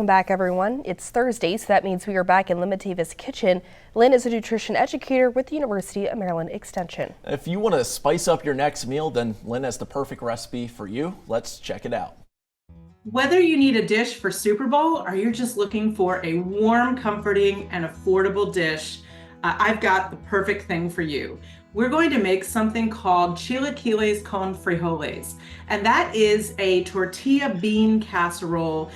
Welcome back, everyone. It's Thursday, so that means we are back in Lynn Matava's kitchen. Lynn is a nutrition educator with the University of Maryland Extension. If you want to spice up your next meal, then Lynn has the perfect recipe for you. Let's check it out. Whether you need a dish for Super Bowl or you're just looking for a warm, comforting, and affordable dish, I've got the perfect thing for you. We're going to make something called Chilaquiles con Frijoles, and that is a tortilla bean casserole.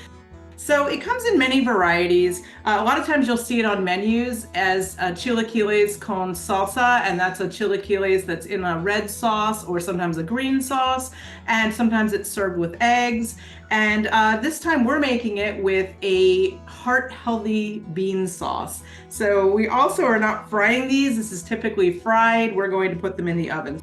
So it comes in many varieties. A lot of times you'll see it on menus as chilaquiles con salsa, and that's a chilaquiles that's in a red sauce or sometimes a green sauce, and sometimes it's served with eggs. And this time we're making it with a heart-healthy bean sauce. So we also are not frying these. This is typically fried. We're going to put them in the oven.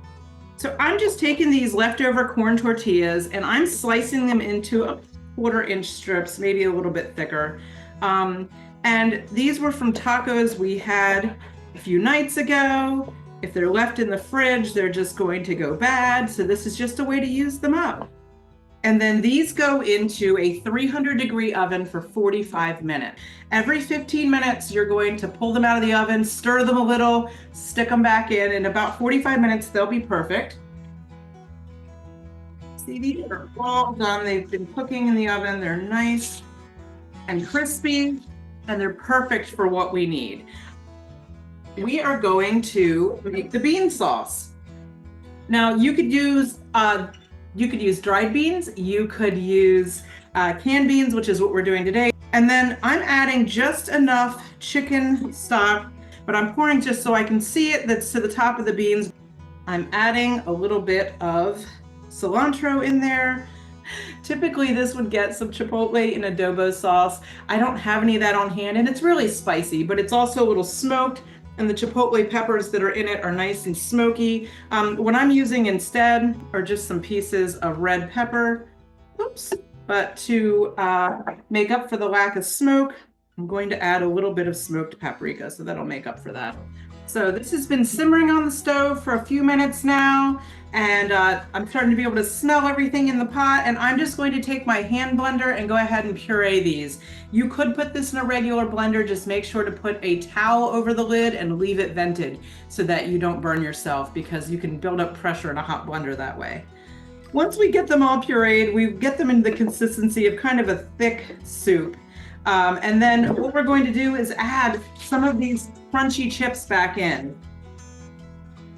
So I'm just taking these leftover corn tortillas and I'm slicing them into a 1/4-inch strips, maybe a little bit thicker. And these were from tacos we had a few nights ago. If they're left in the fridge, they're just going to go bad. So this is just a way to use them up. And then these go into a 300-degree oven for 45 minutes. Every 15 minutes, you're going to pull them out of the oven, stir them a little, stick them back in. In about 45 minutes, they'll be perfect. See, these are all done. They've been cooking in the oven. They're nice and crispy, and they're perfect for what we need. We are going to make the bean sauce. Now, you could use dried beans. You could use canned beans, which is what we're doing today. And then I'm adding just enough chicken stock, but I'm pouring just so I can see it. That's to the top of the beans. I'm adding a little bit of cilantro in there. Typically this would get some chipotle and adobo sauce. I don't have any of that on hand, and it's really spicy, but it's also a little smoked, and the chipotle peppers that are in it are nice and smoky. What I'm using instead are just some pieces of red pepper. Oops. But to make up for the lack of smoke, I'm going to add a little bit of smoked paprika, so that'll make up for that. So this has been simmering on the stove for a few minutes now, and I'm starting to be able to smell everything in the pot, and I'm just going to take my hand blender and go ahead and puree these. You could put this in a regular blender, just make sure to put a towel over the lid and leave it vented so that you don't burn yourself, because you can build up pressure in a hot blender that way. Once we get them all pureed, we get them into the consistency of kind of a thick soup. And then what we're going to do is add some of these crunchy chips back in.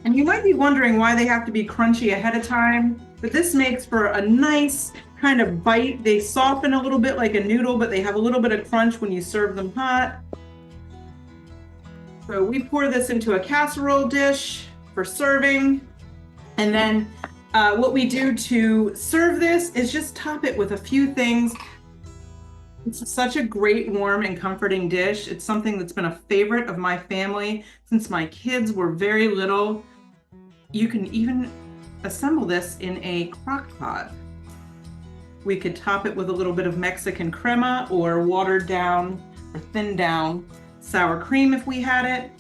And you might be wondering why they have to be crunchy ahead of time, but this makes for a nice kind of bite. They soften a little bit like a noodle, but they have a little bit of crunch when you serve them hot. So we pour this into a casserole dish for serving. And then what we do to serve this is just top it with a few things. It's such a great, warm, and comforting dish. It's something that's been a favorite of my family since my kids were very little. You can even assemble this in a crock pot. We could top it with a little bit of Mexican crema or watered down or thinned down sour cream if we had it.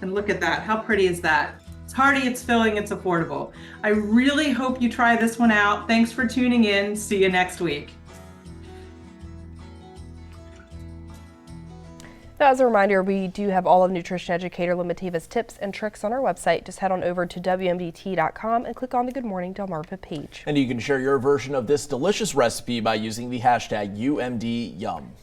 And look at that, how pretty is that? It's hearty, it's filling, it's affordable. I really hope you try this one out. Thanks for tuning in. See you next week. Now, as a reminder, we do have all of nutrition educator Lynn Matava's tips and tricks on our website. Just head on over to WMDT.com and click on the Good Morning Delmarva page. And you can share your version of this delicious recipe by using the hashtag UMDYum.